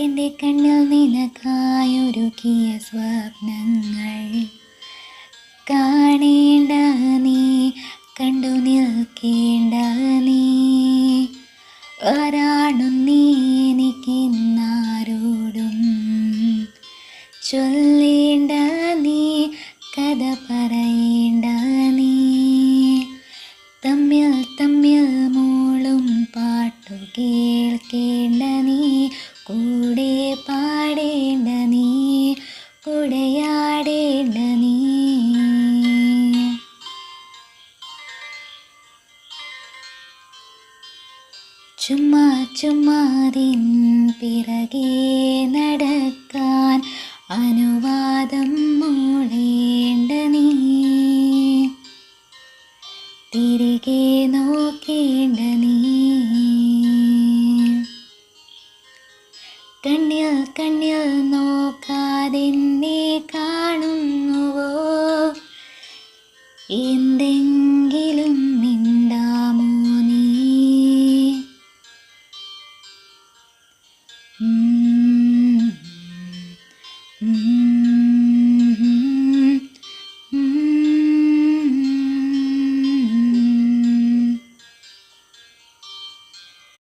എൻ്റെ കണ്ണിൽ നിനക്കായൊരുക്കിയ സ്വപ്നങ്ങൾ കാണേണ്ട നീ, കണ്ടു നിൽക്കേണ്ട നീ. ആരാണു നീ എനിക്കിന്നാരോടും ചൊല്ലേണ്ട നീ, കഥ പറയേണ്ട നീ. തമ്മിൽ തമ്മിൽ മൂളും പാട്ടു കേൾക്കേണ്ട നീ, കൂടെ പാടേണ്ട നീ, കൂടെയാടേണ്ട നീ. ചുമ്മാ ചുമ്മാതിൻ പിറകെ നടക്കാൻ അനുവാദം മൂളേണ്ട നീ, തിരികെ നോക്കേണ്ട നീ. കണ്ണിൽ കണ്ണിൽ നോക്കാതെന്നെ കാണുന്നുവോ, എന്തെങ്കിലും മിണ്ടാമോ നീ?